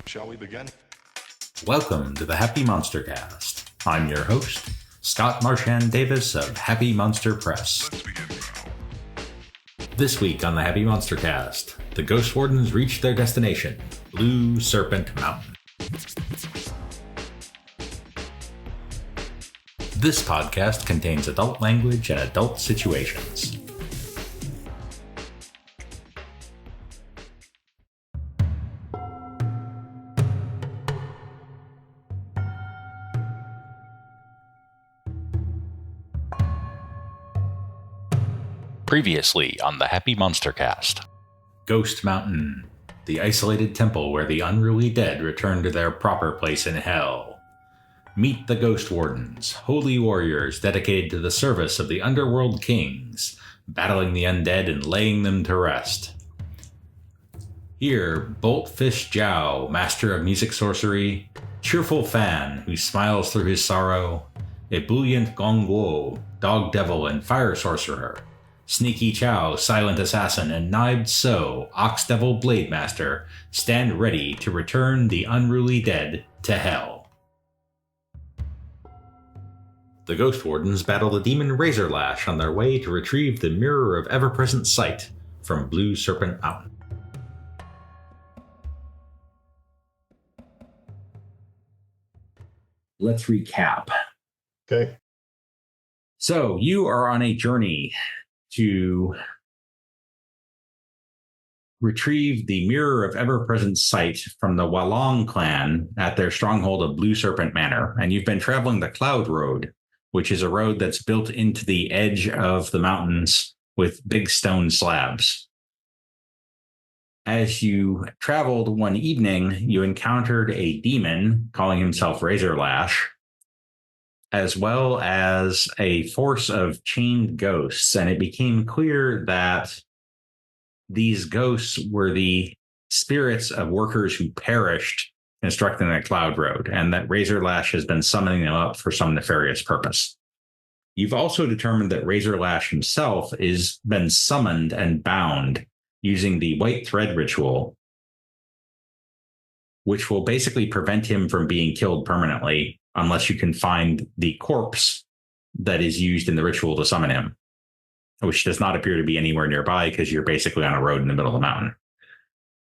Shall we begin? Welcome to the Happy MonsterCast. I'm your host, Scott Marchand Davis of Happy Monster Press. Let's begin now. This week on the Happy MonsterCast, the Ghost Wardens reach their destination, Blue Serpent Mountain. This podcast contains adult language and adult situations. Previously on the Happy MonsterCast. Ghost Mountain, the isolated temple where the unruly dead return to their proper place in hell. Meet the Ghost Wardens, holy warriors dedicated to the service of the underworld kings, battling the undead and laying them to rest. Here, Fist Jiao, master of music sorcery, Cheerful Fan, who smiles through his sorrow, Ebullient Gong Gou, dog devil and fire sorcerer, Sneaky Chao, silent assassin, and Jung Soo, ox devil blade master, stand ready to return the unruly dead to hell. The Ghost Wardens battle the demon Razorlash on their way to retrieve the Mirror of Ever-Present Sight from Blue Serpent Mountain. Let's recap. Okay. So, you are on a journey to retrieve the Mirror of Ever-Present Sight from the Walong clan at their stronghold of Blue Serpent Manor, and you've been traveling the Cloud Road, which is a road that's built into the edge of the mountains with big stone slabs. As you traveled one evening, you encountered a demon calling himself Razorlash, as well as a force of chained ghosts. And it became clear that these ghosts were the spirits of workers who perished constructing that Cloud Road, and that Razorlash has been summoning them up for some nefarious purpose. You've also determined that Razorlash himself has been summoned and bound using the White Thread ritual, which will basically prevent him from being killed permanently unless you can find the corpse that is used in the ritual to summon him, which does not appear to be anywhere nearby because you're basically on a road in the middle of the mountain.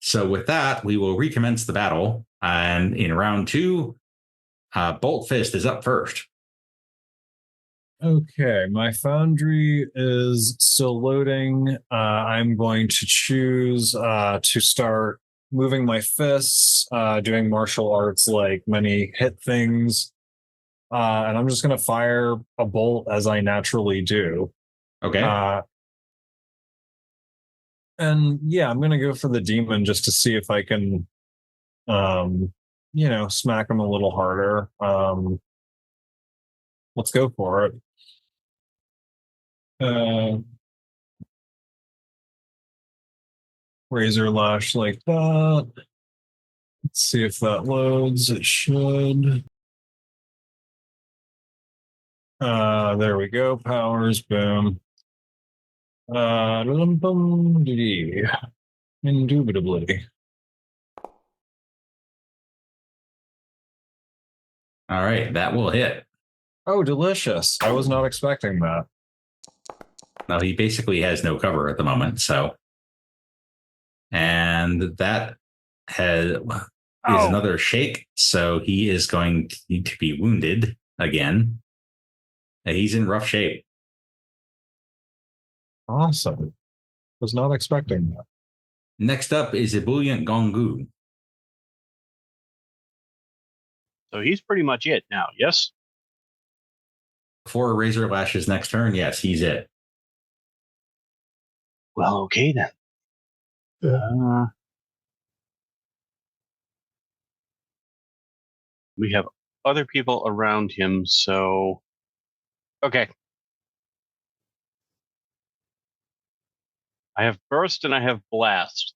So with that, we will recommence the battle. And in round two, Bolt Fist is up first. Okay, my foundry is still loading. I'm going to choose to start moving my fists, doing martial arts like many hit things. And I'm just going to fire a bolt as I naturally do. Okay. And yeah, I'm going to go for the demon just to see if I can, smack him a little harder. Let's go for it. Razorlash like that. Let's see if that loads. It should. There we go. Powers, boom. Indubitably. All right, that will hit. Oh, delicious. I was not expecting that. Now, he basically has no cover at the moment, so. And that is another shake, so he is going to need to be wounded again. He's in rough shape. Awesome. Was not expecting that. Next up is Ebullient Gong Gou. So he's pretty much it now, yes? For Razorlash's next turn, yes, he's it. Well, okay then. We have other people around him, so... Okay. I have Burst and I have Blast.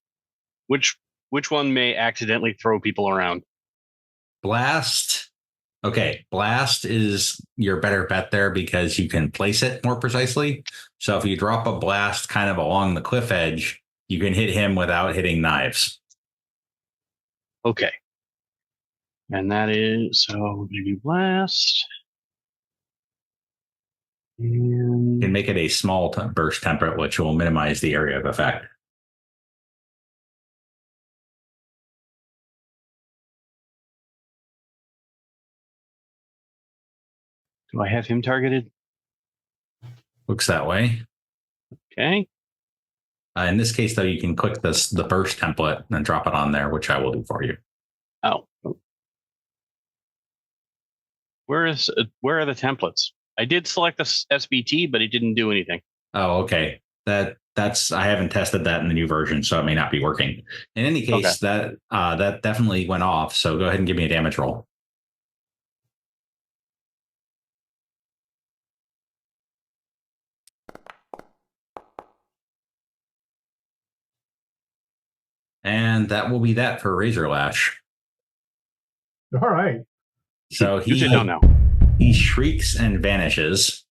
Which one may accidentally throw people around? Blast. Okay, Blast is your better bet there because you can place it more precisely. So if you drop a Blast kind of along the cliff edge, you can hit him without hitting knives. Okay. And that is, so we're going to do blast. You can And make it a small burst template, which will minimize the area of effect. do I have him targeted? Looks that way. Okay. In this case, though, you can click the burst template and drop it on there, which I will do for you. Oh. Where are the templates? I did select the SBT, but it didn't do anything. Oh, okay. That's I haven't tested that in the new version, so it may not be working. In any case, that definitely went off. So go ahead and give me a damage roll. And that will be that for Razorlash. All right. So You sit down now. he shrieks and vanishes,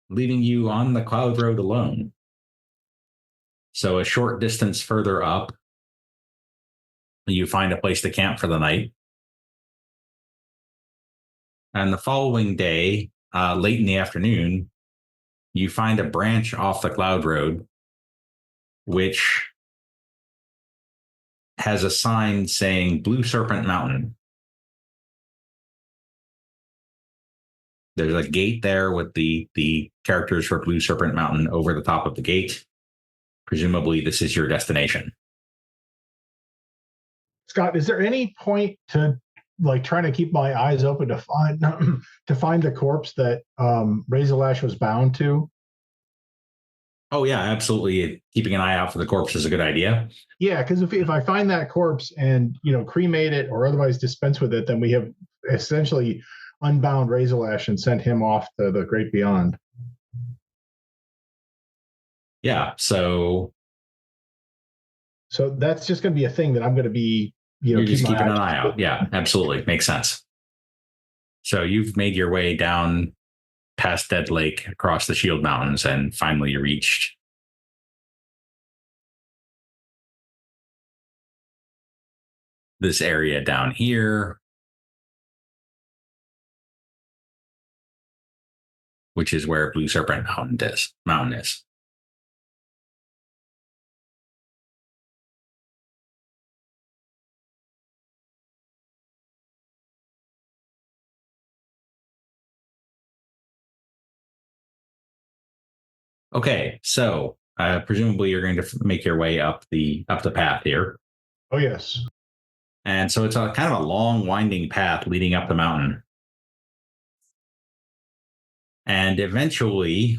leaving you on the cloud road alone. So a short distance further up, you find a place to camp for the night. And the following day, late in the afternoon, you find a branch off the cloud road, which has a sign saying Blue Serpent Mountain. There's a gate there with the characters for Blue Serpent Mountain over the top of the gate. Presumably, this is your destination. Scott, is there any point to like trying to keep my eyes open to find the corpse that Razorlash was bound to? Oh yeah, absolutely. Keeping an eye out for the corpse is a good idea. Yeah, because if I find that corpse and cremate it or otherwise dispense with it, then we have essentially unbound Razorlash and sent him off to the great beyond. Yeah, so that's just going to be a thing that I'm going to be you're just keeping an eye out. Yeah, absolutely. Makes sense. So you've made your way down past Dead Lake, across the Shield Mountains, and finally reached this area down here, which is where Blue Serpent Mountain is. Okay, so presumably you're going to make your way up the path here. Oh yes. And so it's a kind of a long, winding path leading up the mountain. And eventually,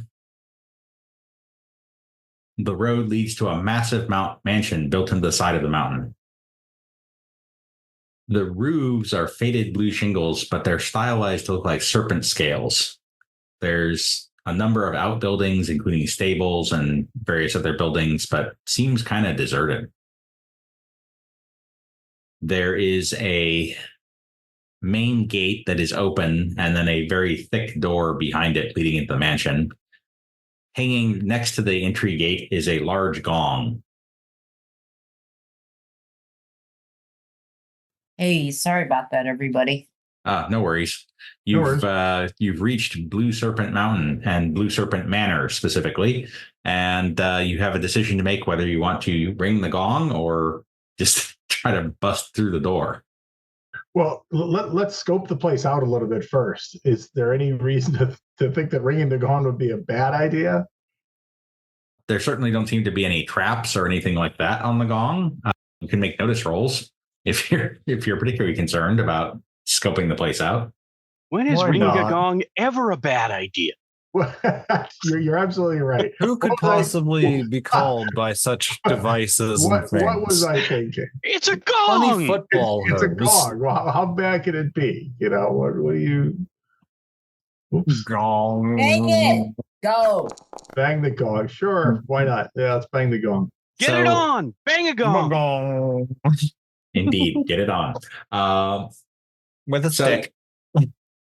the road leads to a massive mansion built into the side of the mountain. The roofs are faded blue shingles, but they're stylized to look like serpent scales. There's a number of outbuildings, including stables and various other buildings, but seems kind of deserted. There is a main gate that is open and then a very thick door behind it leading into the mansion. Hanging next to the entry gate is a large gong. Hey, sorry about that, everybody. No worries. You've reached Blue Serpent Mountain and Blue Serpent Manor specifically, and you have a decision to make whether you want to ring the gong or just try to bust through the door. Well, let's scope the place out a little bit first. Is there any reason to think that ringing the gong would be a bad idea? There certainly don't seem to be any traps or anything like that on the gong. You can make notice rolls if you're particularly concerned about scoping the place out. When is Why ringing a not? gong ever a bad idea? You're absolutely right. Who could possibly be called by such devices and things? What was I thinking? It's a Funny gong. football It's a hose. gong. Well, how bad can it be? What do you? Oops. Gong. Dang it! Go. Bang the gong. Sure. Why not? Yeah, let's bang the gong. Get it on. Bang a gong. Gong. Indeed, get it on. With a So- stick.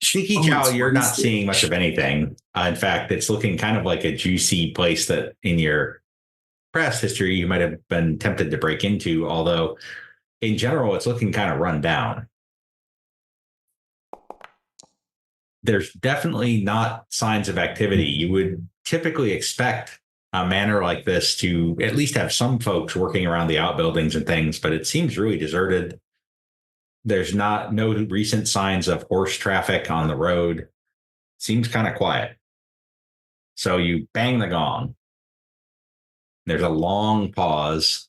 Sneaky Chao, you're not seeing much of anything. In fact, it's looking kind of like a juicy place that in your past history you might have been tempted to break into, although in general, it's looking kind of run down. There's definitely not signs of activity. You would typically expect a manor like this to at least have some folks working around the outbuildings and things, but it seems really deserted. There's no recent signs of horse traffic on the road. Seems kind of quiet. So you bang the gong. There's a long pause,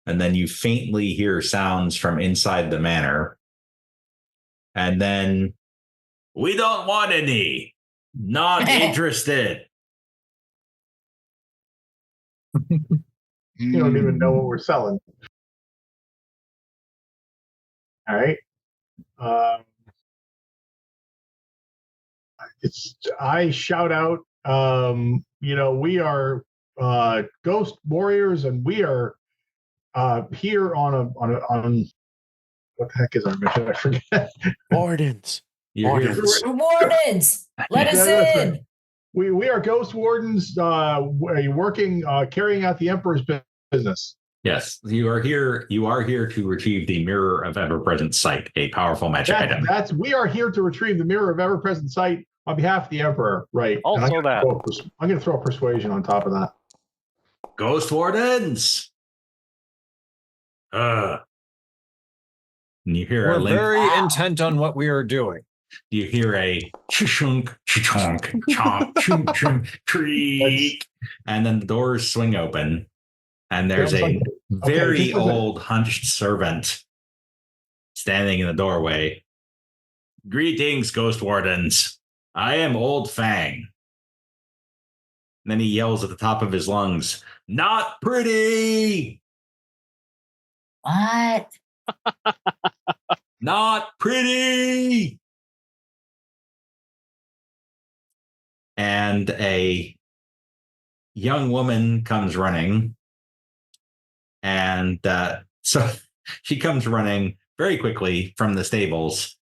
and then you faintly hear sounds from inside the manor. And then, we don't want any. Not interested. You don't even know what we're selling. All right. I shout out, we are Ghost Warriors, and we are here on what the heck is our mission? I forget. Wardens. You're here. Wardens, let us in. We are Ghost Wardens, working, carrying out the Emperor's business. Yes, you are here. You are here to retrieve the Mirror of Ever-Present Sight, a powerful magic item. We are here to retrieve the Mirror of Ever-Present Sight on behalf of the Emperor. Right. Also I'm going to throw a persuasion on top of that. Ghost Wardens. And you hear We're a link. very intent on what we are doing. You hear a chunk, chonk, chonk, chunk, chunk, creak, and then the doors swing open, and there's a very old hunched servant standing in the doorway. Greetings, Ghost Wardens. I am Old Fang. And then he yells at the top of his lungs, "Not pretty! What? Not pretty!" And a young woman comes running. And so she comes running very quickly from the stables,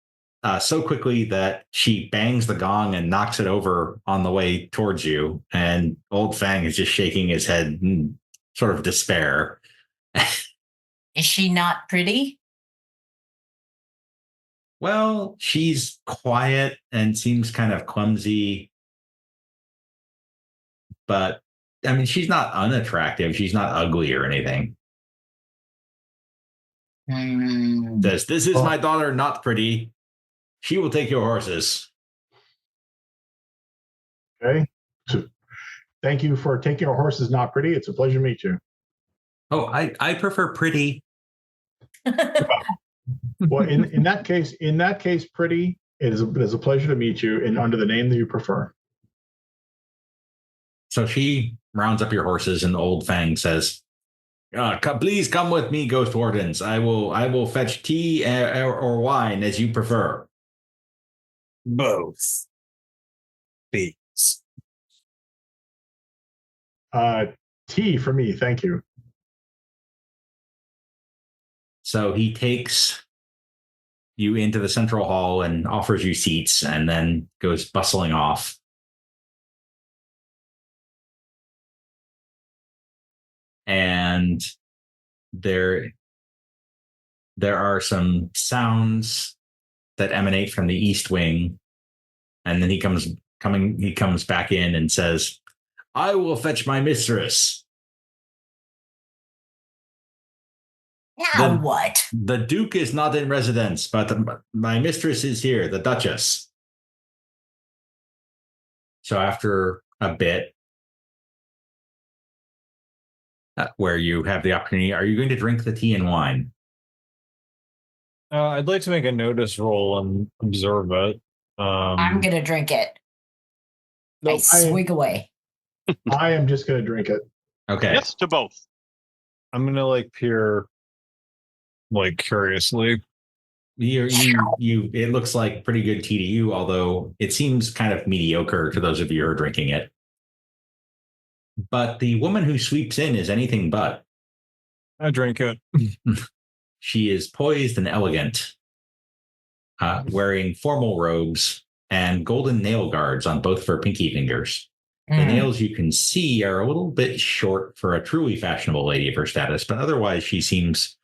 so quickly that she bangs the gong and knocks it over on the way towards you. And Old Fang is just shaking his head in sort of despair. Is she not pretty? Well, she's quiet and seems kind of clumsy. But, I mean, she's not unattractive. She's not ugly or anything. Says, "This is my daughter, not pretty. She will take your horses." Okay. So, thank you for taking our horses, not pretty. It's a pleasure to meet you. Oh, I prefer pretty. Well, in that case, pretty. It is a pleasure to meet you, and under the name that you prefer. So she rounds up your horses, and Old Fang says, "Please come with me, Ghost Wardens. I will fetch tea or wine as you prefer." Both. Please. Tea for me, thank you. So he takes you into the central hall and offers you seats, and then goes bustling off. And there are some sounds that emanate from the east wing, and then he comes back in and says, "I will fetch my mistress." Now what? The Duke is not in residence, but my mistress is here, the Duchess. So after a bit, where you have the opportunity, are you going to drink the tea and wine? I'd like to make a notice roll and observe it. I'm going to drink it. No, I swig away. I am just going to drink it. Okay. Yes to both. I'm going to peer curiously. It looks like pretty good tea to you, although it seems kind of mediocre to those of you who are drinking it. But the woman who sweeps in is anything but. I drink it. She is poised and elegant, wearing formal robes and golden nail guards on both of her pinky fingers. The nails you can see are a little bit short for a truly fashionable lady of her status, but otherwise she seems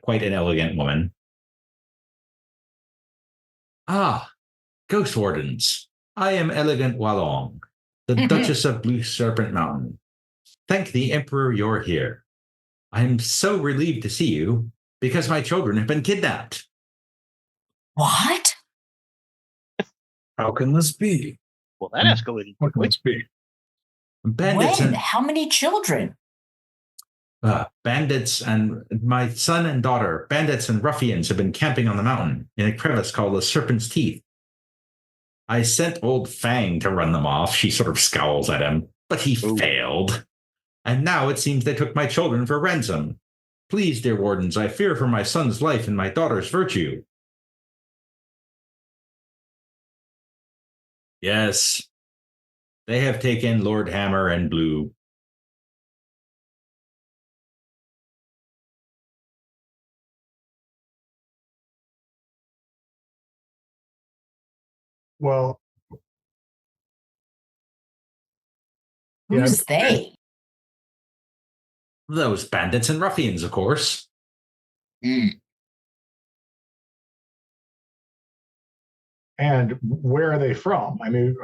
quite an elegant woman. Ah, Ghost Wardens. I am Elegant Wallong, the Duchess of Blue Serpent Mountain. Thank the Emperor you're here. I am so relieved to see you because my children have been kidnapped. What? How can this be? Well, that escalated What can quickly. this be? Bandits When? and How many children? bandits and my son and daughter, bandits and ruffians have been camping on the mountain in a crevice called the Serpent's Teeth. I sent old Fang to run them off. She sort of scowls at him, but he failed. And now it seems they took my children for ransom. Please, dear wardens, I fear for my son's life and my daughter's virtue. Yes, they have taken Lord Hammer and Blue. Well, Who's they? Those bandits and ruffians, of course. and where are they from? I mean,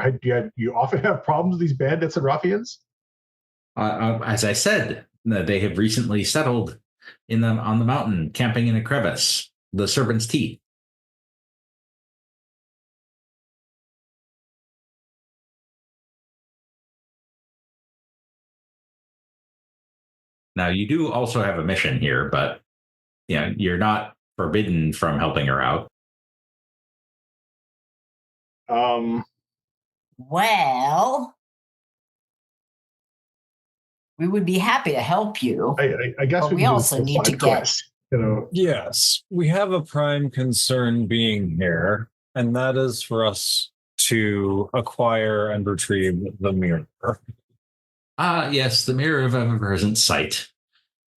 you often have problems with these bandits and ruffians? As I said, they have recently settled on the mountain, camping in a crevice, the Serpent's Teeth. Now, you do also have a mission here, but you're not forbidden from helping her out. Well, we would be happy to help you. I guess but we also need to get. Yes, we have a prime concern being here, and that is for us to acquire and retrieve the mirror. Yes, the mirror of ever-present sight.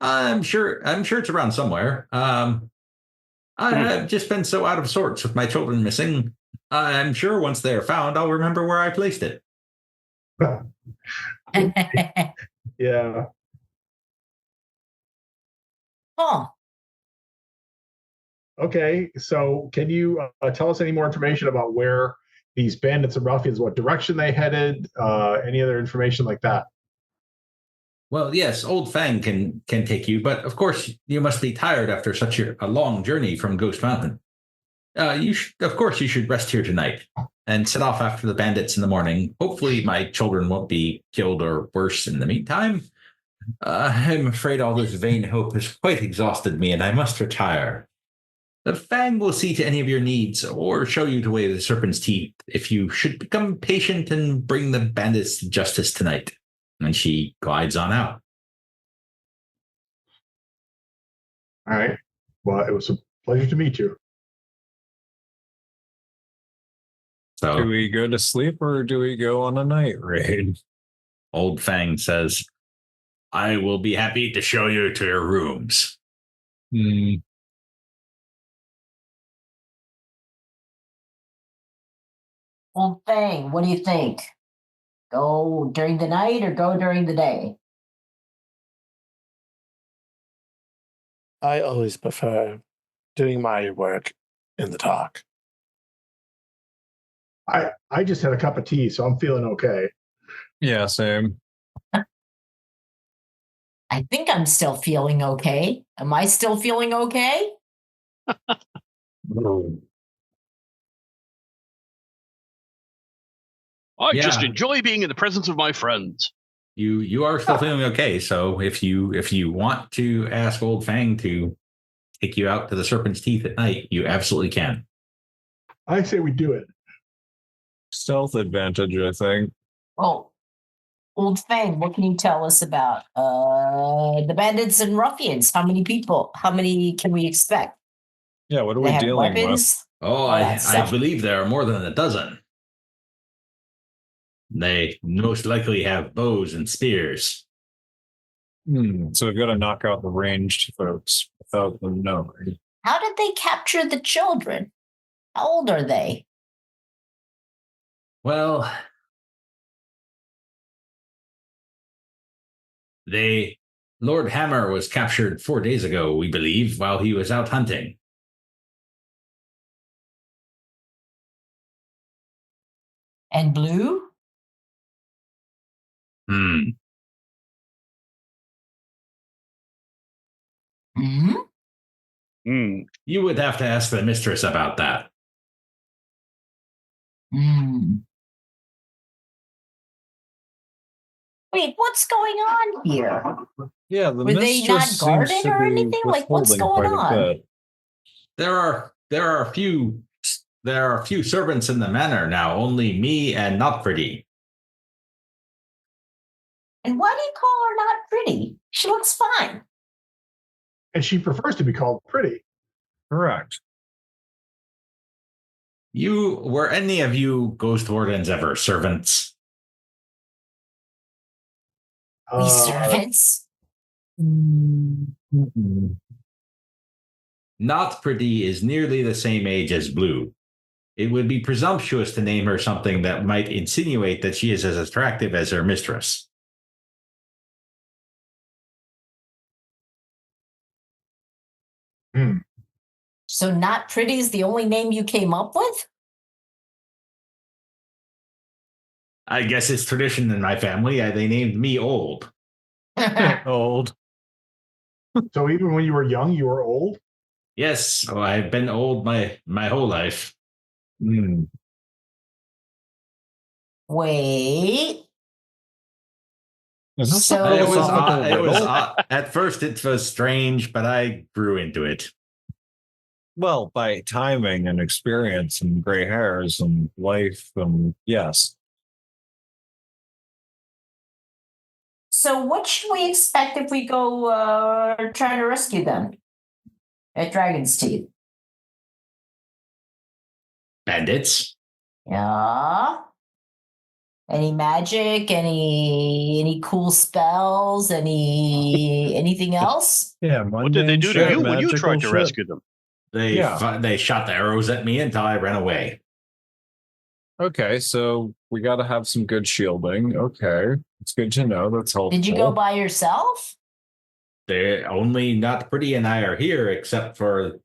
I'm sure it's around somewhere. I've just been so out of sorts with my children missing. I'm sure once they are found, I'll remember where I placed it. Yeah. Huh. Okay, so can you tell us any more information about where these bandits and ruffians, what direction they headed, any other information like that? Well, yes, Old Fang can take you, but of course you must be tired after such a long journey from Ghost Mountain. You should rest here tonight and set off after the bandits in the morning. Hopefully my children won't be killed or worse in the meantime. I'm afraid all this vain hope has quite exhausted me, and I must retire. The Fang will see to any of your needs or show you the way to the Serpent's Teeth if you should become patient and bring the bandits to justice tonight. And she glides on out. All right. Well, it was a pleasure to meet you. So, do we go to sleep or do we go on a night raid? Old Fang says, I will be happy to show you to your rooms. Old Fang, what do you think? Go during the night or go during the day? I always prefer doing my work in the dark. I just had a cup of tea, so I'm feeling okay. Yeah, same. I think I'm still feeling okay. Am I still feeling okay? I just enjoy being in the presence of my friends. You are still feeling okay. So if you want to ask Old Fang to take you out to the Serpent's Teeth at night, you absolutely can. I say we do it. Stealth advantage, I think. Oh, Old Fang, what can you tell us about the bandits and ruffians? How many people? How many can we expect? Yeah, what are They we have dealing weapons? with? Oh, I believe there are more than a dozen. They most likely have bows and spears. So we've got to knock out the ranged folks without them knowing. How did they capture the children? How old are they? Well, Lord Hammer was captured 4 days ago, we believe, while he was out hunting. And Blue? Hmm. Hmm? You would have to ask the mistress about that. Hmm. Wait, what's going on here? Yeah, the Were they not mistress seems guarded to or be anything? Like, what's withholding going quite a on? bit. There are a few servants in the manor now. Only me and Not Pretty. And why do you call her not pretty? She looks fine. And she prefers to be called pretty. Correct. Were any of you Ghost Wardens ever servants? We servants? Mm-mm. Not Pretty is nearly the same age as Blue. It would be presumptuous to name her something that might insinuate that she is as attractive as her mistress. So not pretty is the only name you came up with? I guess it's tradition in my family. They named me Old. Old. So even when you were young, you were old? Yes, I've been old my whole life. Mm. Wait. Is this So- a It was philosophical it was riddle? at first it was strange, but I grew into it. Well, by timing and experience and gray hairs and life and yes. So what should we expect if we go try to rescue them at Dragon's Teeth? Bandits. Yeah. Any magic? Any cool spells? Anything else? Yeah. What did they do to shit, you when you magical tried to shit. rescue them? They shot the arrows at me until I ran away. Okay, so we got to have some good shielding. Okay, it's good to know. That's helpful. Did you go by yourself? They only Not Pretty and I are here, except for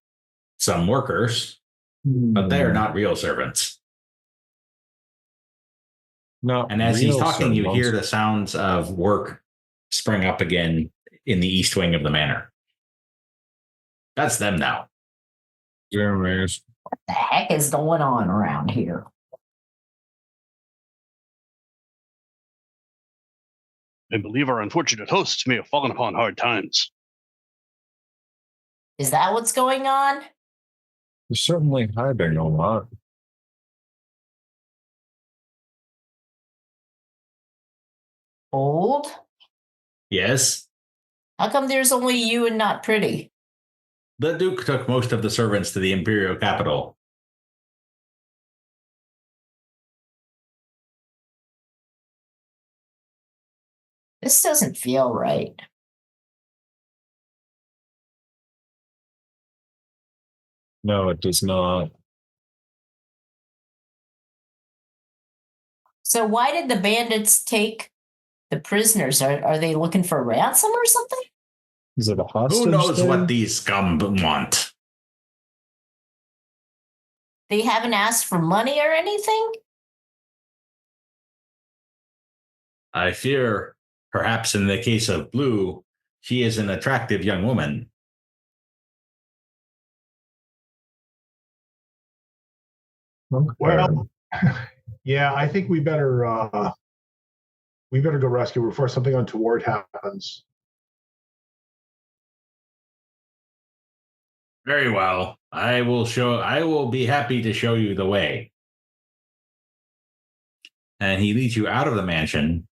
some workers, but they are not real servants. Not And as he's real talking, you servants. hear the sounds of work spring up again in the east wing of the manor. That's them now. Jeremy's. What the heck is going on around here? I believe our unfortunate hosts may have fallen upon hard times. Is that what's going on? They're certainly hiding a lot. Old? Yes, How come there's only you and not pretty? the Duke took most of the servants to the imperial capital. This doesn't feel right. No, it does not. So why did the bandits take the prisoners? Are they looking for ransom or something? Is it a hostage? Who knows thing? what these scum want? They haven't asked for money or anything? I fear, perhaps in the case of Blue, she is an attractive young woman. Okay. Well, yeah, I think we better go rescue her before something untoward happens. Very well. I will be happy to show you the way. And he leads you out of the mansion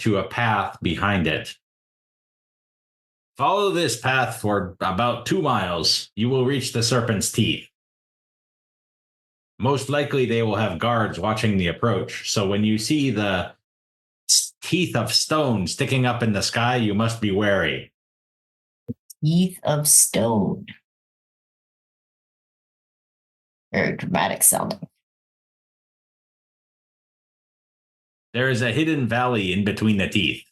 to a path behind it. Follow this path for about 2 miles. You will reach the serpent's teeth. Most likely they will have guards watching the approach. So when you see the teeth of stone sticking up in the sky, you must be wary. Teeth of stone. Very dramatic sounding. There is a hidden valley in between the teeth.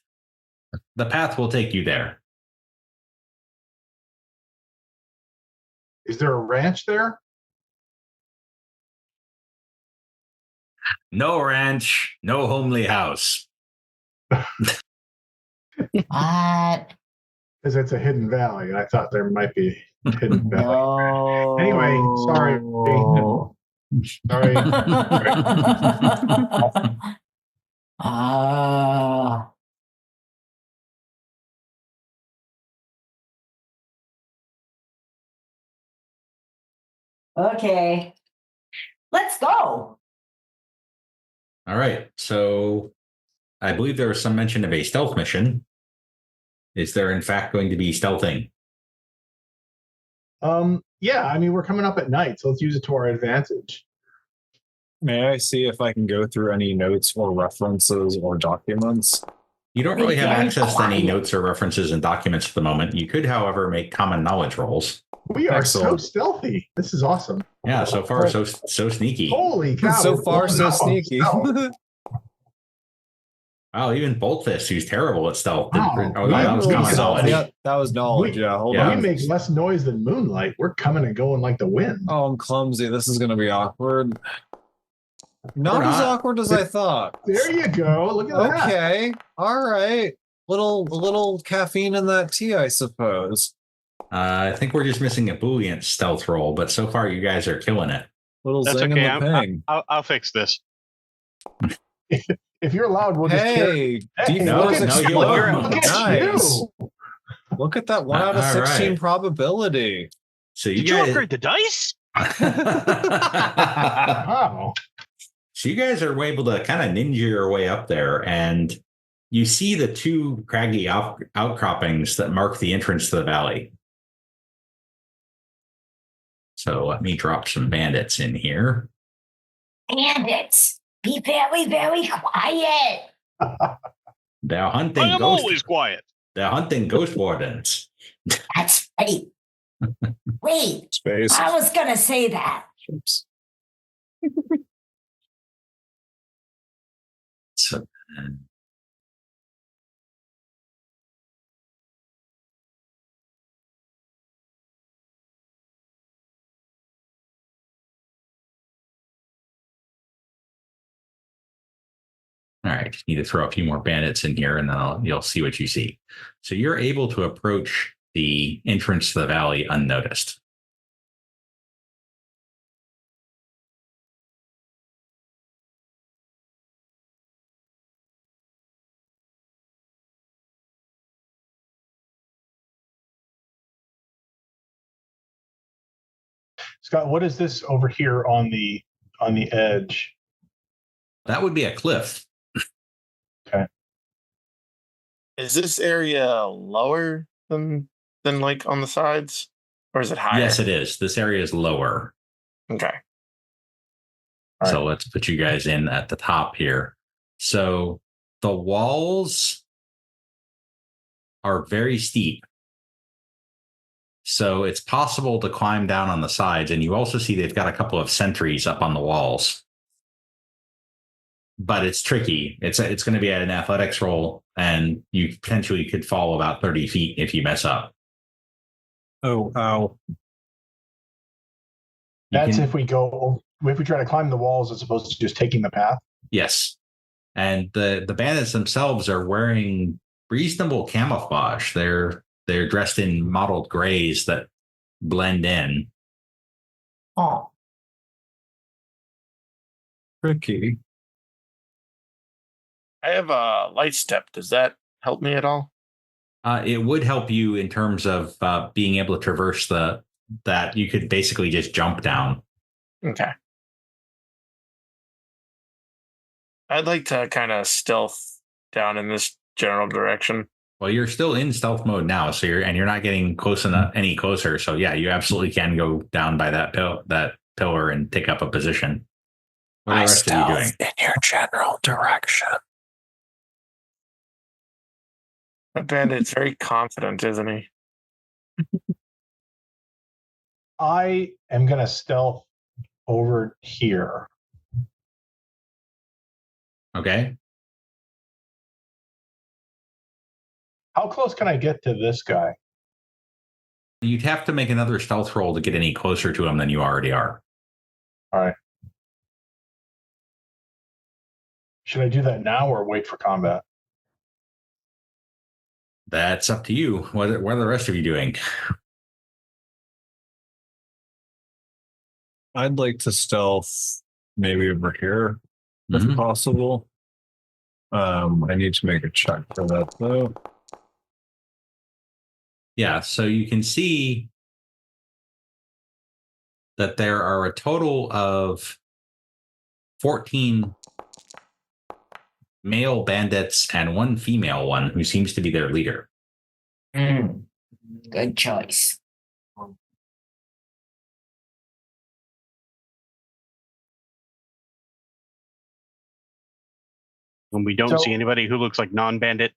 The path will take you there. Is there a ranch there? No ranch, no homely house. What? Because it's a hidden valley, and I thought there might be a hidden valley. No. Anyway, sorry. Sorry. Ah. Okay. Let's go. All right. So I believe there was some mention of a stealth mission. Is there, in fact, going to be stealthing? Yeah, I mean, we're coming up at night, so let's use it to our advantage. May I see if I can go through any notes or references or documents? You don't really have Very access to any quiet. notes or references and documents at the moment. You could, however, make common knowledge rolls. We are Excellent. so stealthy. This is awesome. Yeah, so far, so sneaky. Holy cow. So we're far, pulling so up on sneaky. stealth. Wow, even Boltfist, who's terrible at stealth. Wow. Oh, that was Really common stealthy. knowledge. Yeah, that was knowledge. Yeah, hold Yeah. We on. make less noise than Moonlight. We're coming and going like the wind. Oh, I'm clumsy. This is going to be awkward. Not Or as not. awkward as I thought. There you go. Look at that. Okay. All right. Little caffeine in that tea, I suppose. I think we're just missing a Ebullient stealth roll, but so far you guys are killing it. Little That's zing okay. in the ping. I'll fix this. If you're loud, we'll just carry. Hey, Hey, D4 no, is no, exploding. look at Nice. you. Look at that 1 out of All 16 right. probability. So Did you upgrade the dice? Wow. So you guys are able to kind of ninja your way up there, and you see the two craggy outcroppings that mark the entrance to the valley. So let me drop some bandits in here. Bandits, be very, very quiet. They're hunting I am ghost. always quiet. They're hunting Ghost Wardens. That's right. Wait, Space. I was gonna say that. Oops. So, all right, just need to throw a few more bandits in here, and then you'll see what you see. So you're able to approach the entrance to the valley unnoticed. Scott, what is this over here on the edge? That would be a cliff. Is this area lower than like on the sides, or is it higher? Yes, it is. This area is lower. Okay. All So let's put you guys in at the top here. So the walls are very steep. So it's possible to climb down on the sides. And you also see they've got a couple of sentries up on the walls. But it's tricky. It's going to be at an athletics roll, and you potentially could fall about 30 feet if you mess up. Oh, ow. That's if we try to climb the walls as opposed to just taking the path. Yes. And the bandits themselves are wearing reasonable camouflage. They're dressed in mottled grays that blend in. Oh, Tricky. I have a light step. Does that help me at all? It would help you in terms of being able to traverse that you could basically just jump down. Okay. I'd like to kind of stealth down in this general direction. Well, you're still in stealth mode now, so you're not getting close enough any closer. So yeah, you absolutely can go down by that pillar and take up a position. What are the rest of you doing? In your general direction. That bandit's very confident, isn't he? I am going to stealth over here. Okay. How close can I get to this guy? You'd have to make another stealth roll to get any closer to him than you already are. All right. Should I do that now or wait for combat? That's up to you. What are the rest of you doing? I'd like to stealth maybe over here if possible. I need to make a check for that though. Yeah, so you can see that there are a total of 14 male bandits and one female one who seems to be their leader. Good choice. And we don't see anybody who looks like non-bandit.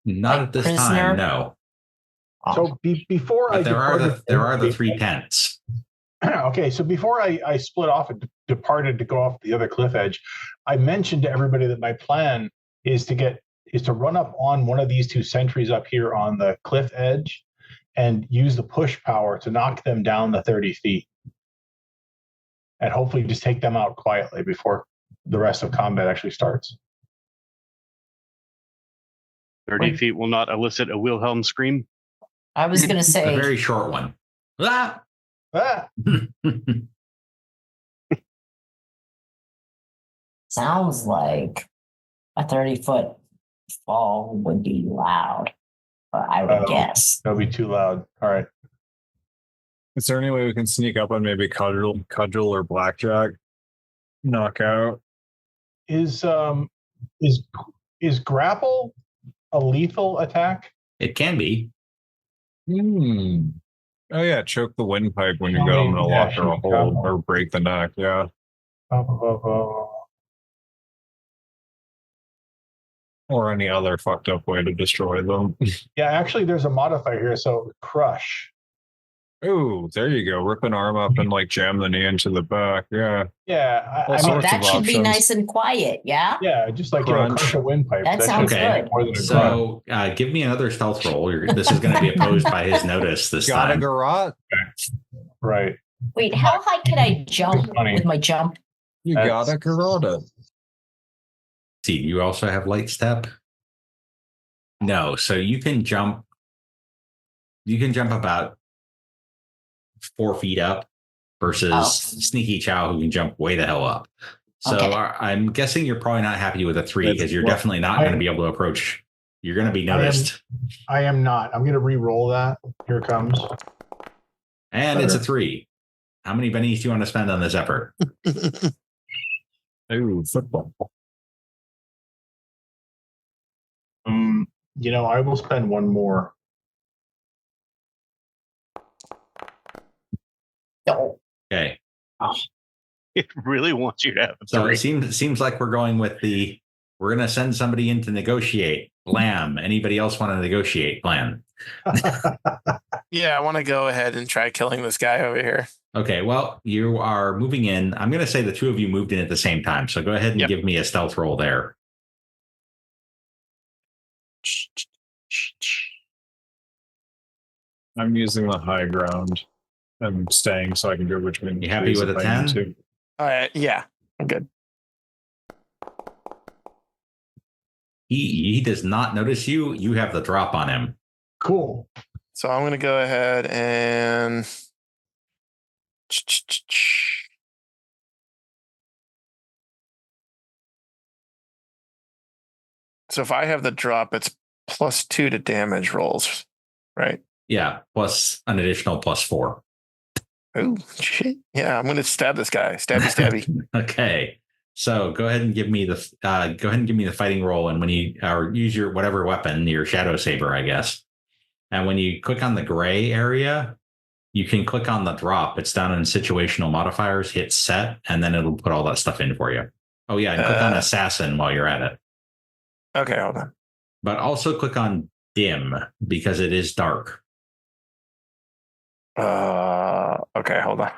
Not at this time, no. So before but there are the 3 tents. Okay, so before I split off and departed to go off the other cliff edge, I mentioned to everybody that my plan is to run up on one of these 2 sentries up here on the cliff edge and use the push power to knock them down the 30 feet. And hopefully just take them out quietly before the rest of combat actually starts. 30 feet will not elicit a Wilhelm scream. I was going to say... A very short one. Ah! Ah! Sounds like a 30-foot fall would be loud, I would guess. That'll be too loud. All right. Is there any way we can sneak up on maybe Cudgel or Blackjack? Knock out. Is grapple a lethal attack? It can be. Oh yeah, choke the windpipe when you go in a lock or a hold, or break the neck. Yeah. Or any other fucked up way to destroy them. Yeah, actually, there's a modifier here. So crush. Oh, there you go. Rip an arm up and like jam the knee into the back. Yeah. Yeah. All sorts that of should options. be nice and quiet. Yeah. Yeah, just like crush a windpipe. That sounds good. More than a so give me another stealth roll. This is going to be opposed by his notice this Got time. a garrote? Right. Wait, how high can I jump with my jump? You got a garrote. See, you also have light step? No, so you can jump. You can jump about 4 feet up versus Sneaky Chao, who can jump way the hell up. So I'm guessing you're probably not happy with a 3 because you're definitely not going to be able to approach. You're going to be noticed. I am not. I'm going to re-roll that. Here it comes. And it's a 3. How many bennies do you want to spend on this effort? Ooh, football. I will spend 1 more. Okay. It really wants you to have a 3. So it seems like we're going with we're going to send somebody in to negotiate. Blam. Anybody else want to negotiate? Blam. Yeah, I want to go ahead and try killing this guy over here. Okay, well, you are moving in. I'm going to say the 2 of you moved in at the same time. So go ahead and give me a stealth roll there. I'm using the high ground. I'm staying so I can go between. You happy with a 10? Yeah, I'm good. He does not notice you. You have the drop on him. Cool. So I'm going to go ahead and... So if I have the drop, it's +2 to damage rolls, right? Yeah, plus an additional +4. Oh, shit. Yeah, I'm going to stab this guy. Stabby. Okay. So go ahead and give me the fighting roll, and when you use your whatever weapon, your shadow saber, I guess. And when you click on the gray area, you can click on the drop. It's down in situational modifiers, hit set, and then it'll put all that stuff in for you. Oh yeah, and click on assassin while you're at it. Okay, hold on. But also click on dim because it is dark. Okay, hold on.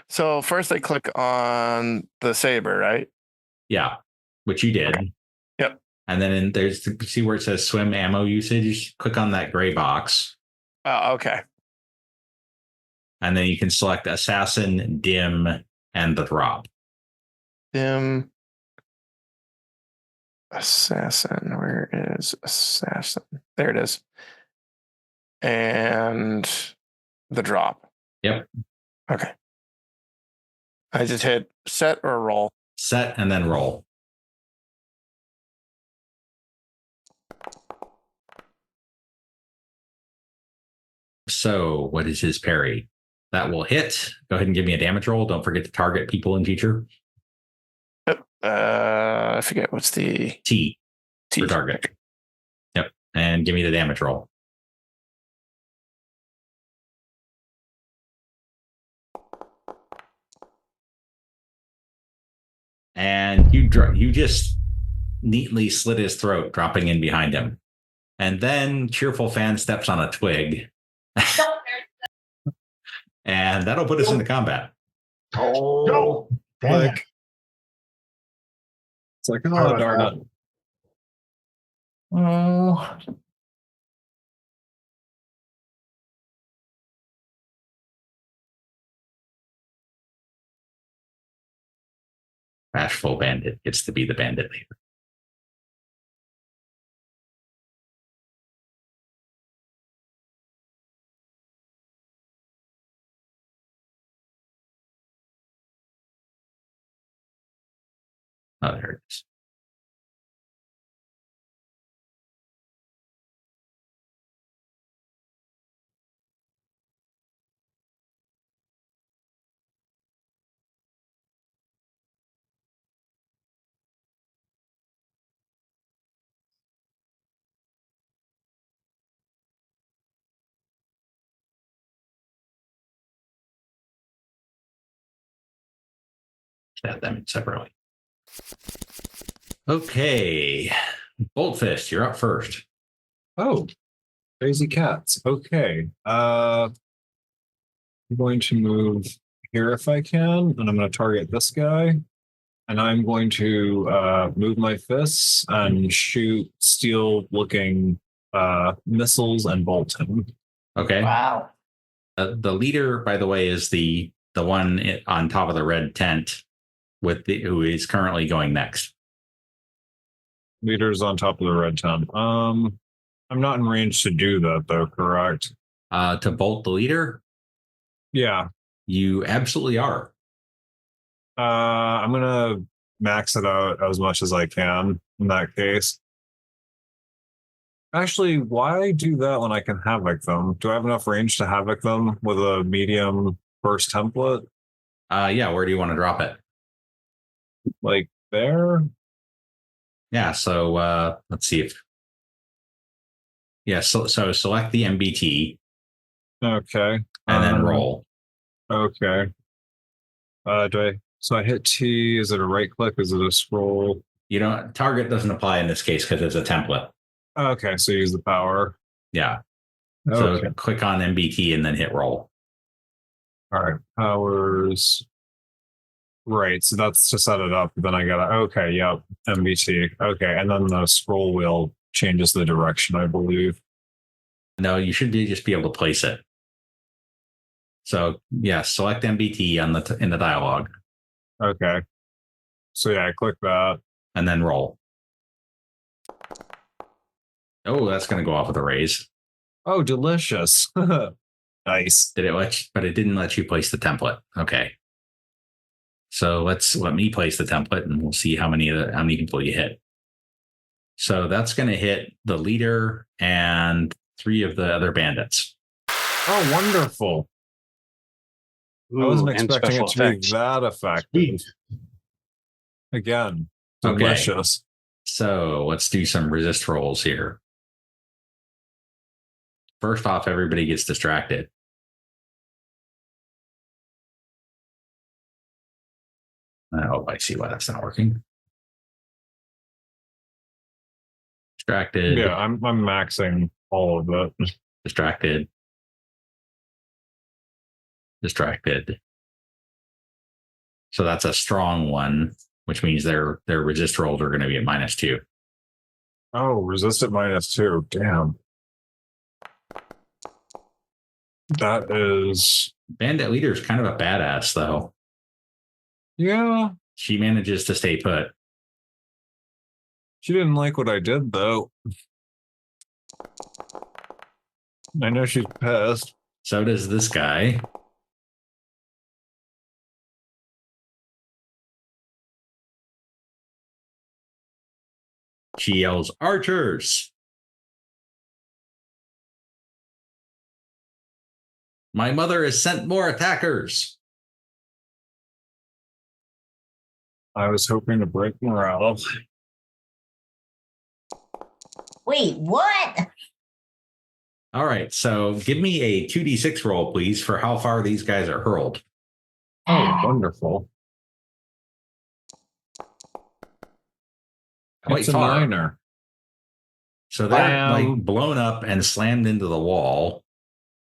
So first I click on the saber, right? Yeah, which you did. Okay. Yep. And then see where it says swim ammo usage? Click on that gray box. Oh, okay. And then you can select assassin, dim, and the drop. Dim. Assassin. Where is assassin? There it is. And the drop. Yep. Okay. I just hit set or roll. Set and then roll. So what is his parry? That will hit. Go ahead and give me a damage roll. Don't forget to target people in future. I forget what's the T T for target. Yep. And give me the damage roll. And you just neatly slit his throat, dropping in behind him. And then Cheerful Fan steps on a twig. And that'll put us into combat. No. Damn it. It's like, Sorry oh, about darn that. it. Oh, Bashful Bandit gets to be the bandit leader. Oh, there it is. Add them separately. Okay. Boltfist, you're up first. Oh, crazy cats. Okay. I'm going to move here if I can, and I'm going to target this guy. And I'm going to move my fists and shoot steel-looking missiles and bolt him. Okay. wow. The leader, by the way, is the one on top of the red tent who is currently going next. Leader's on top of the red tent. I'm not in range to do that, though, correct? To bolt the leader? Yeah. You absolutely are. I'm going to max it out as much as I can in that case. Actually, why do that when I can havoc them? Do I have enough range to havoc them with a medium burst template? Yeah, where do you want to drop it? Like there? Yeah, so let's see if... Yeah, so select the MBT. Okay. And then roll. Okay. So I hit T. Is it a right click? Is it a scroll? Target doesn't apply in this case because it's a template. Okay, so use the power. Yeah. Okay. So click on MBT and then hit roll. All right. Powers. Right. So that's to set it up. Then I got okay. Yep. MBT. Okay. And then the scroll wheel changes the direction, I believe. No, you should just be able to place it. So yeah, select MBT in the dialogue. Okay. So yeah, I click that. And then roll. Oh, that's going to go off with a raise. Oh, delicious. Nice. But it didn't let you place the template. Okay. So let me place the template and we'll see how many people you hit. So that's going to hit the leader and 3 of the other bandits. Oh, wonderful. I wasn't expecting it to be that effective. Sweet. Again, Okay. delicious. So let's do some resist rolls here. First off, everybody gets distracted. Oh, I see why that's not working. Distracted. Yeah, I'm maxing all of it. Distracted. Distracted. So that's a strong one, which means their resist rolls are going to be at -2. Oh, resistant -2. Damn. That is. Bandit leader is kind of a badass, though. Yeah. She manages to stay put. She didn't like what I did, though. I know she's pissed. So does this guy. She yells, "Archers! My mother has sent more attackers." I was hoping to break morale. Wait, what? All right, so give me a 2d6 roll, please, for how far these guys are hurled. Oh, wonderful. Quite It's a far. 9er. So they're like blown up and slammed into the wall.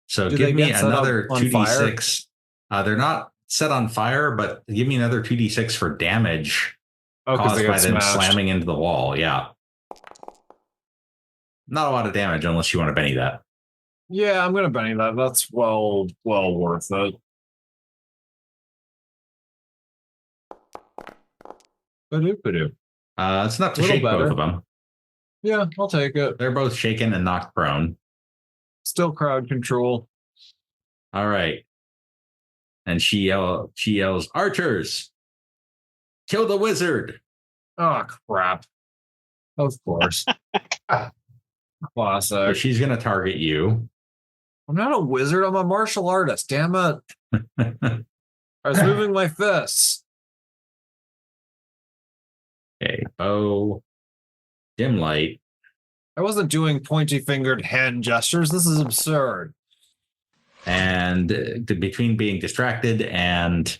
So Do give they me get set up another on 2d6. They're not set on fire, but give me another 2d6 for damage caused by them slamming into the wall. Yeah. Not a lot of damage unless you want to Benny that. Yeah, I'm going to Benny that. That's well worth it. Ba-doop. It's enough to shake both of them. Yeah, I'll take it. They're both shaken and knocked prone. Still crowd control. All right. And she yells, "Archers! Kill the wizard!" Oh, crap. Of course. Classic. So she's going to target you. I'm not a wizard. I'm a martial artist. Damn it. I was moving my fists. Okay, bow, dim light. I wasn't doing pointy-fingered hand gestures. This is absurd. And between being distracted and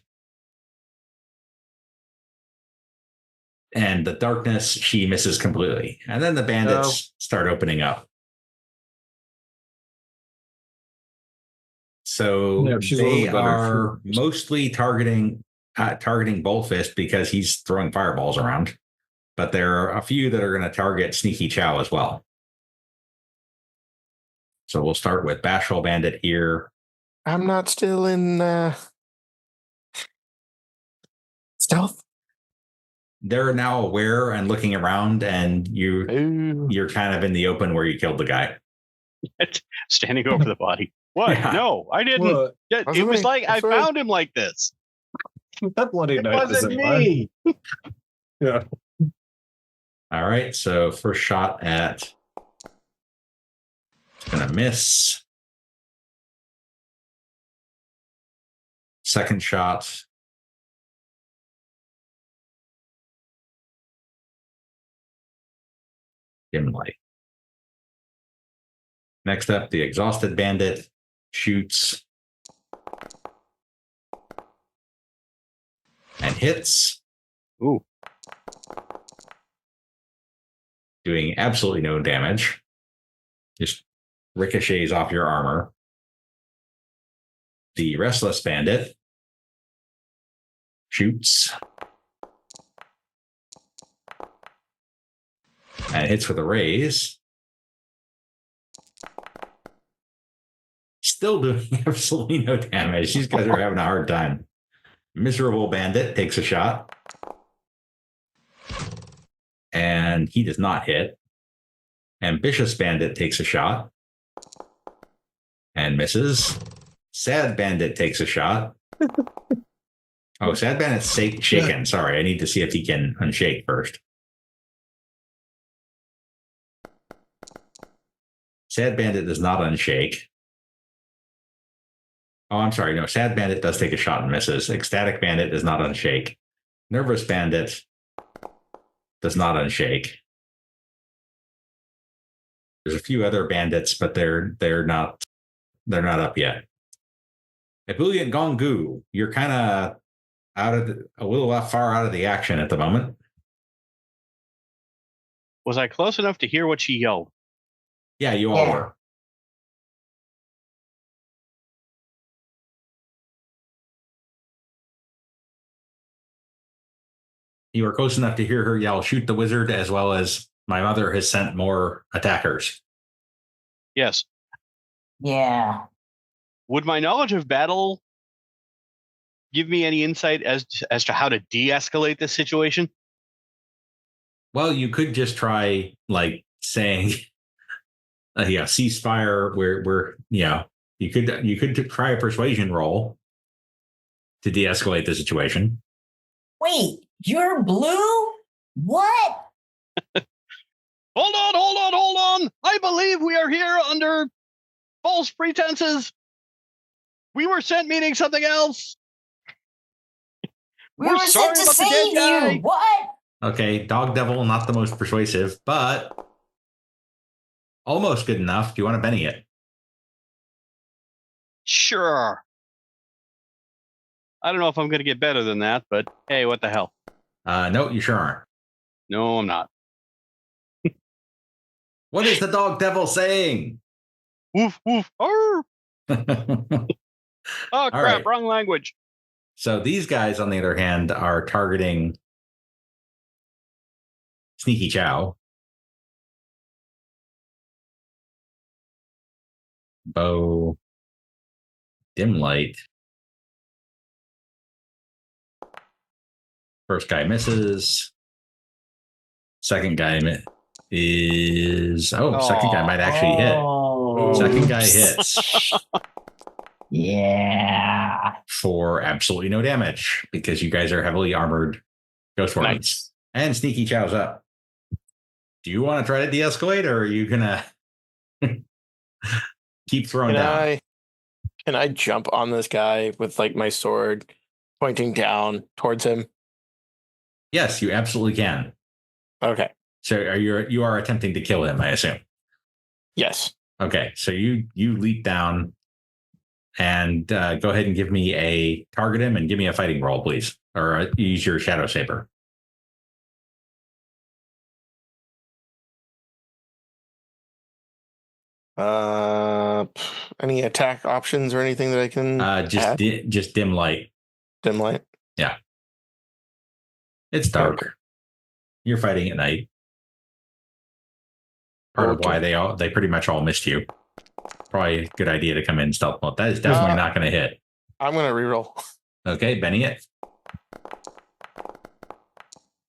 the darkness, she misses completely. And then the bandits start opening up. So they are mostly targeting Bullfist because he's throwing fireballs around. But there are a few that are going to target Sneaky Chao as well. So we'll start with Bashful Bandit here. I'm not still in stealth. They're now aware and looking around, and you're kind of in the open where you killed the guy. Standing over the body. What? Yeah. No, I didn't. What? It was like I found him like this. That bloody knife wasn't me. Yeah. All right, so first shot at gonna miss. Second shot. Dim light. Next up, the exhausted bandit shoots and hits. Ooh. Doing absolutely no damage. Just ricochets off your armor. The restless bandit shoots and hits with a raise. Still doing absolutely no damage. These guys are having a hard time. Miserable bandit takes a shot. And he does not hit. Ambitious bandit takes a shot. And misses. Sad bandit takes a shot. Oh, sad bandit's shaken. Sorry, I need to see if he can unshake first. Sad bandit does not unshake. Oh, I'm sorry. No, sad bandit does take a shot and misses. Ecstatic bandit does not unshake. Nervous bandit does not unshake. There's a few other bandits, but they're not up yet. Ebullient Gong Gou, you're kind of a little far out of the action at the moment. Was I close enough to hear what she yelled? Yeah, you all were. You were close enough to hear her yell, "Shoot the wizard," as well as My mother has sent more attackers. Yes. Yeah. Would my knowledge of battle give me any insight as to how to de-escalate this situation? Well, you could just try like saying, ceasefire. We're you could try a persuasion roll to de-escalate the situation. Wait, you're blue? What? Hold on. I believe we are here under false pretenses. We were sent meaning something else. We were sent to save you. What? Okay, Dog Devil, not the most persuasive, but almost good enough. Do you want to Benny it? Sure. I don't know if I'm going to get better than that, but hey, what the hell? No, you sure aren't. No, I'm not. What is the Dog Devil saying? Woof, woof. Oh, crap, right. Wrong language. So these guys, on the other hand, are targeting Sneaky Chao. Bow. Dim light. First guy misses. Second guy is... second guy might actually hit. Second guy hits. Yeah. For absolutely no damage, because you guys are heavily armored Ghost Wardens. Nice. And Sneaky Chao's up. Do you want to try to de-escalate, or are you gonna keep throwing down? Can I jump on this guy with like my sword pointing down towards him? Yes, you absolutely can. Okay. So you are attempting to kill him, I assume. Yes. Okay. So you leap down and go ahead and give me a target him and give me a fighting roll, please, or use your Shadow Saber. Any attack options or anything that I can just dim light. Dim light. Yeah. It's dark. Okay. You're fighting at night. Part of why they pretty much all missed you. Probably a good idea to come in stealth mode. That is definitely not going to hit. I'm going to reroll. Okay, Benny it.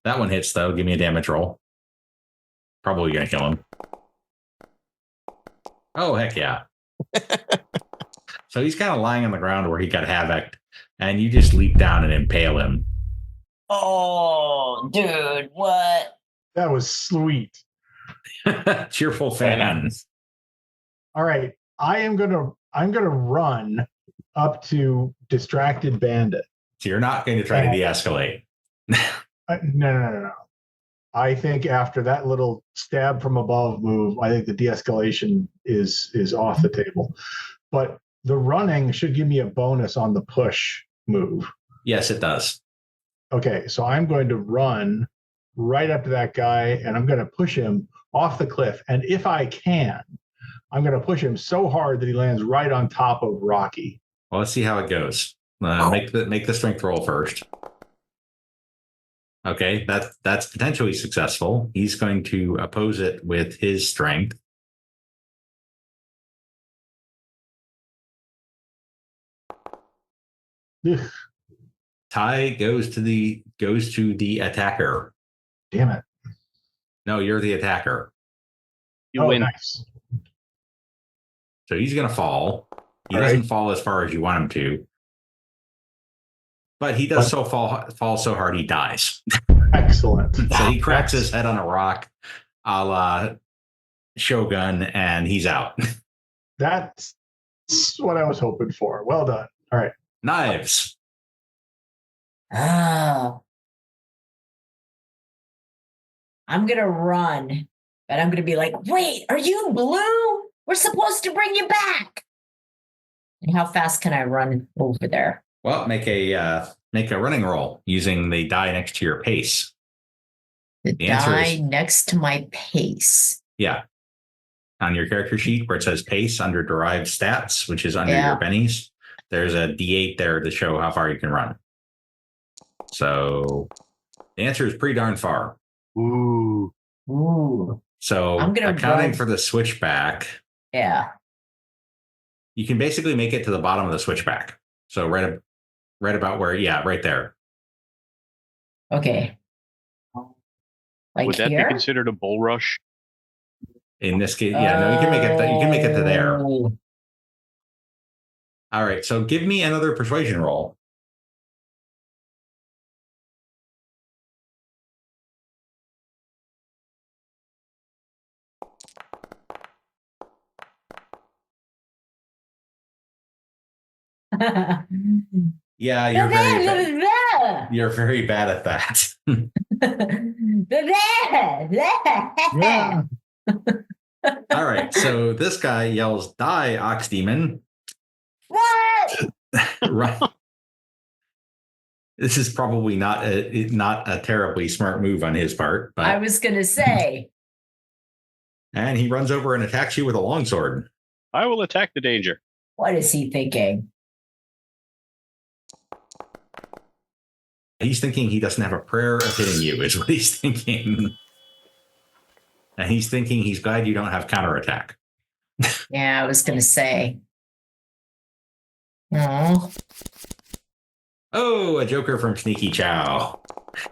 That one hits though. Give me a damage roll. Probably going to kill him. Oh, heck yeah. So he's kind of lying on the ground where he got havoc, and you just leap down and impale him. Oh, dude, what? That was sweet. Cheerful Fan. All right. I'm gonna run up to Distracted Bandit. So you're not going to try to de-escalate. No. I think after that little stab from above move, I think the de-escalation is off the table. But the running should give me a bonus on the push move. Yes, it does. Okay, so I'm going to run right up to that guy, and I'm going to push him off the cliff. And if I can, I'm going to push him so hard that he lands right on top of Rocky. Well, let's see how it goes. Make the strength roll first. Okay, that's potentially successful. He's going to oppose it with his strength. Ugh. Tie goes to the attacker. Damn it. No, you're the attacker. You win. Nice. So he's going to fall. He doesn't fall as far as you want him to. But he does fall so hard he dies. Excellent. So he cracks his head on a rock a la Shogun, and he's out. That's what I was hoping for. Well done. All right. Knives. Oh. I'm going to run, but I'm going to be like, wait, are you blue? We're supposed to bring you back. And how fast can I run over there? Well, make a running roll using the die next to your pace. The die next to my pace. Yeah. On your character sheet where it says pace under derived stats, which is under your bennies, there's a D8 there to show how far you can run. So the answer is pretty darn far. Ooh. Ooh. So I'm gonna accounting run. for the switchback, Yeah. you can basically make it to the bottom of the switchback. So right about where, right there. Okay. Like Would that here? be considered a bull rush? In this case, no, you can make it. You can make it to there. Oh. All right. So give me another persuasion roll. Yeah, you're very bad at that. Yeah. All right. So this guy yells, "Die, Ox Demon!" What? Right. This is probably not a terribly smart move on his part, but I was gonna say. and he runs over and attacks you with a longsword. I will attack the danger. What is he thinking? He's thinking he doesn't have a prayer of hitting you, is what he's thinking. And he's thinking he's glad you don't have counterattack. Yeah, I was gonna say. Oh. Oh, a joker from Sneaky Chao.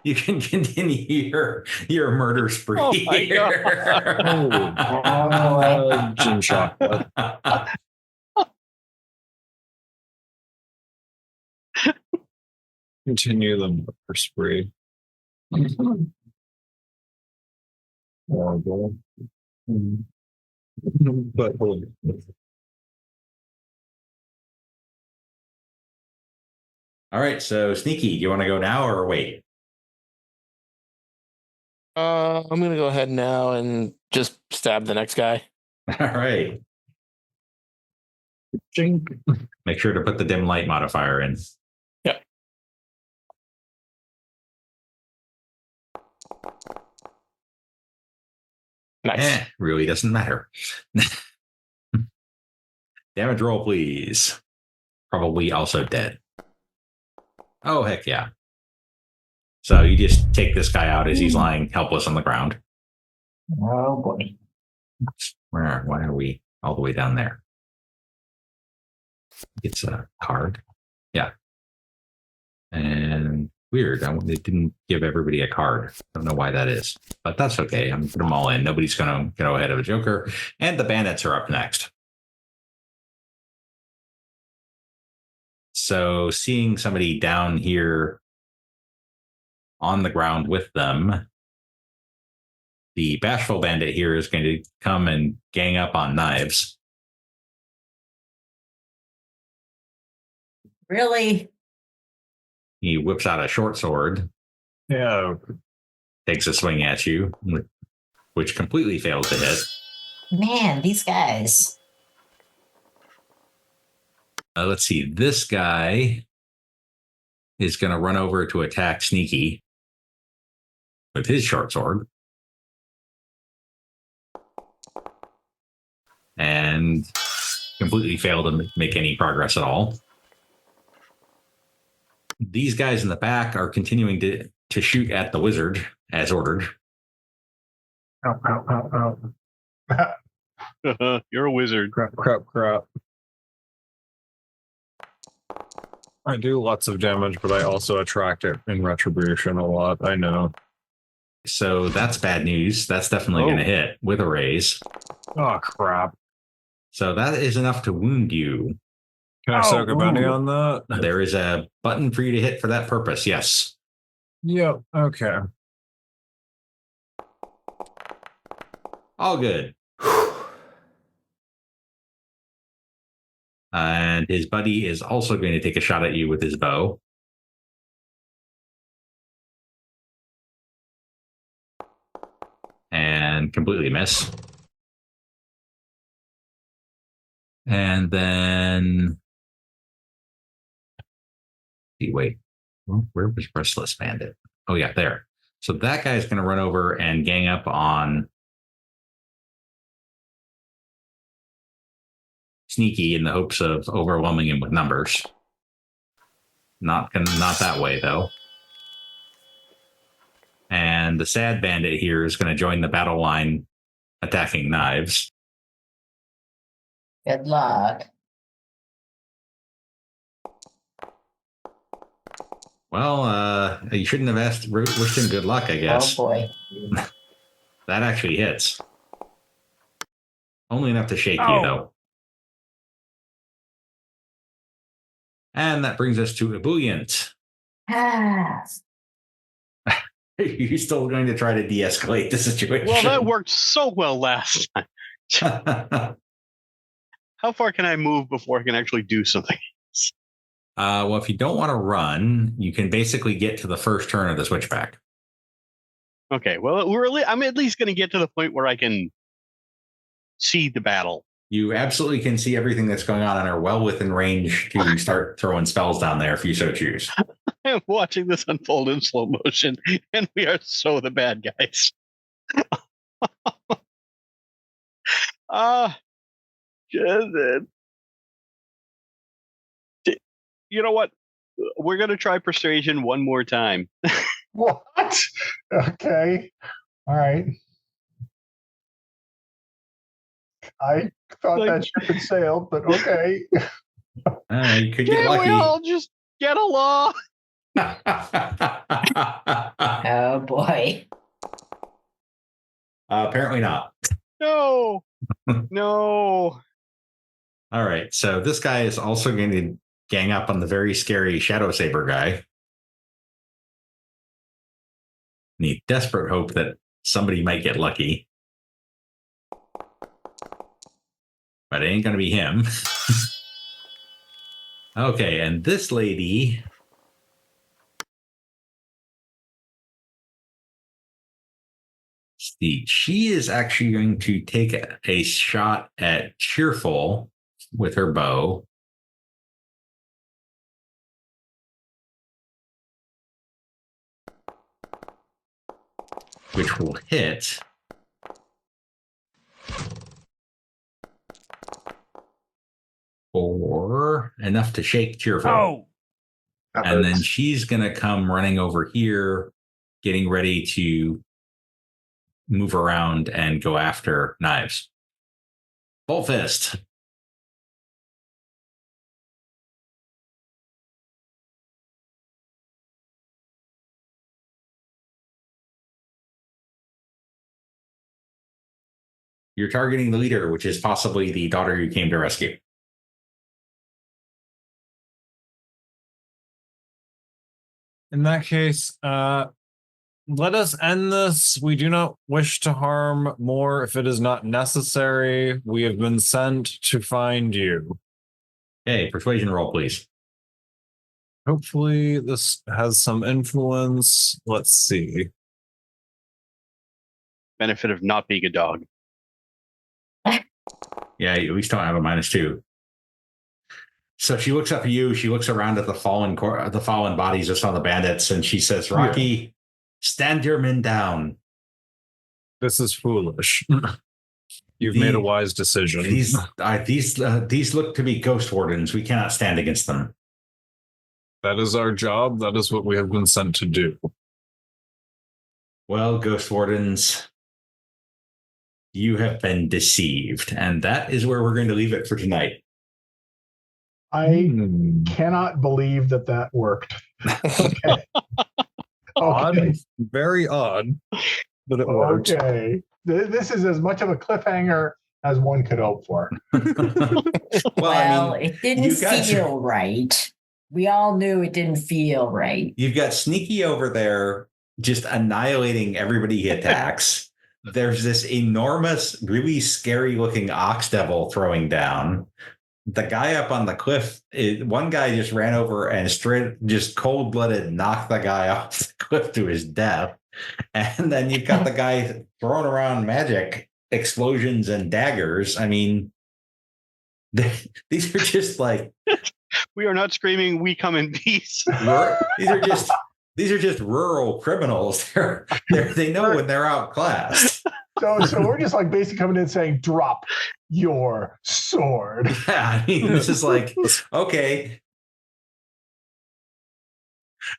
You can continue your murder spree. Oh my God. Gin chocolate. Continue the murder spree. Horrible. But All right, so Sneaky, you want to go now or wait? I'm gonna go ahead now and just stab the next guy. All right. Make sure to put the dim light modifier in. Yep. Nice. Really doesn't matter. Damage roll, please. Probably also dead. Oh, heck yeah. So you just take this guy out as he's lying helpless on the ground. Oh boy. Why are we all the way down there? It's a card. Yeah. And weird. It didn't give everybody a card. I don't know why that is, but that's okay. I'm put them all in. Nobody's going to go ahead of a joker. And the bandits are up next. So seeing somebody down here on the ground with them, the bashful bandit here is going to come and gang up on Knives. Really? He whips out a short sword. yeah. Takes a swing at you, which completely fails to hit. Man, these guys. Let's see. This guy is going to run over to attack Sneaky with his short sword. And completely fail to make any progress at all. These guys in the back are continuing to shoot at the wizard as ordered. Ow, ow, ow, ow. You're a wizard. Crap. I do lots of damage, but I also attract it in retribution a lot. I know. So that's bad news. That's definitely going to hit with a raise. Oh, crap. So that is enough to wound you. Can I soak a bounty on that? There is a button for you to hit for that purpose. Yes. Yep. Okay. All good. And his buddy is also going to take a shot at you with his bow. And completely miss. And then... Wait. Where was Restless Bandit? Oh, yeah, there. So that guy's going to run over and gang up on Sneaky in the hopes of overwhelming him with numbers. Not that way, though. And the sad bandit here is going to join the battle line attacking Knives. Good luck. Well, you shouldn't have wished him good luck, I guess. Oh boy. That actually hits. Only enough to shake you, Oh. though. And that brings us to Ebullient. Pass. Are you still going to try to de-escalate the situation? Well, that worked so well last time. How far can I move before I can actually do something? Well, if you don't want to run, you can basically get to the first turn of the switchback. Okay, well, I'm at least going to get to the point where I can see the battle. You absolutely can see everything that's going on and are well within range to start throwing spells down there if you so choose. I'm watching this unfold in slow motion, and we are so the bad guys. You know what? We're going to try persuasion one more time. What? Okay. All right. I thought that ship had sailed, but okay. You could get Can't lucky. we all just get along? Oh boy. Apparently not. No. No. All right. So this guy is also going to gang up on the very scary Shadow Saber guy. Need desperate hope that somebody might get lucky. But it ain't going to be him. Okay, and this lady... She is actually going to take a shot at Cheerful with her bow. Which will hit. Or enough to shake Cheerful. Oh. And then she's going to come running over here, getting ready to move around and go after Knives. Bolt Fist. You're targeting the leader, which is possibly the daughter you came to rescue. In that case, let us end this. We do not wish to harm more if it is not necessary. We have been sent to find you. Okay, persuasion roll, please. Hopefully this has some influence. Let's see. Benefit of not being a dog. Yeah, you at least don't have a -2. So she looks up at you. She looks around at the fallen bodies of some of the bandits, and she says, "Rocky, stand your men down. This is foolish. You've made a wise decision. These look to be Ghost Wardens. We cannot stand against them." That is our job. That is what we have been sent to do. Well, Ghost Wardens, you have been deceived, and that is where we're going to leave it for tonight. I cannot believe that worked. Okay. Odd, very odd, but it worked. Okay. This is as much of a cliffhanger as one could hope for. Well, it didn't feel right. We all knew it didn't feel right. You've got Sneaky over there just annihilating everybody he attacks. There's this enormous, really scary looking ox devil throwing down. The guy up on the cliff, one guy just ran over and just cold-blooded knocked the guy off the cliff to his death. And then you've got the guy throwing around magic explosions and daggers. I mean, these are just like... We are not screaming, "We come in peace." These are just rural criminals. They know when they're outclassed. So we're just like basically coming in saying, "Drop your sword." Yeah, I mean, this is like, okay,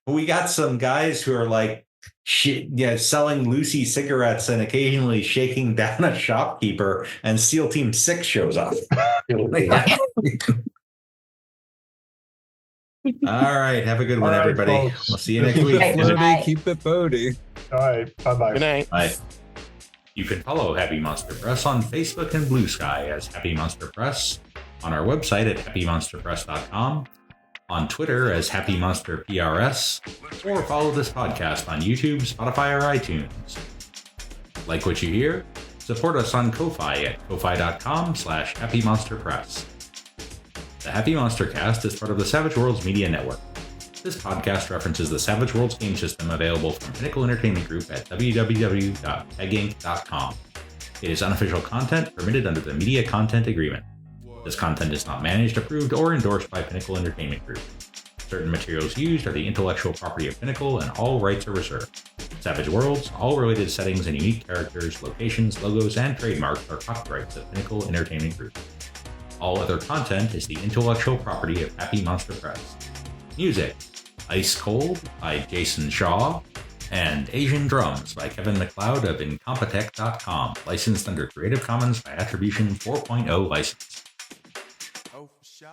we got some guys who are like selling Lucy cigarettes and occasionally shaking down a shopkeeper, and SEAL Team 6 shows up. All right. Have a good one, All right, everybody. folks. We'll see you next week. Bye. Floaty, keep it boaty. All right. Bye-bye. Good night. Bye. You can follow Happy Monster Press on Facebook and Blue Sky as Happy Monster Press, on our website at happymonsterpress.com, on Twitter as Happy Monster PRS, or follow this podcast on YouTube, Spotify, or iTunes. Like what you hear? Support us on Ko-Fi at ko-fi.com/happymonsterpress. The Happy Monster Cast is part of the Savage Worlds Media Network. This podcast references the Savage Worlds game system available from Pinnacle Entertainment Group at www.peginc.com. It is unofficial content permitted under the Media Content Agreement. This content is not managed, approved, or endorsed by Pinnacle Entertainment Group. Certain materials used are the intellectual property of Pinnacle and all rights are reserved. Savage Worlds, all related settings and unique characters, locations, logos, and trademarks are copyrights of Pinnacle Entertainment Group. All other content is the intellectual property of Happy Monster Press. Music: Ice Cold by Jason Shaw, and Asian Drums by Kevin McLeod of Incompetech.com, licensed under Creative Commons by Attribution 4.0 license. Oh, for sure.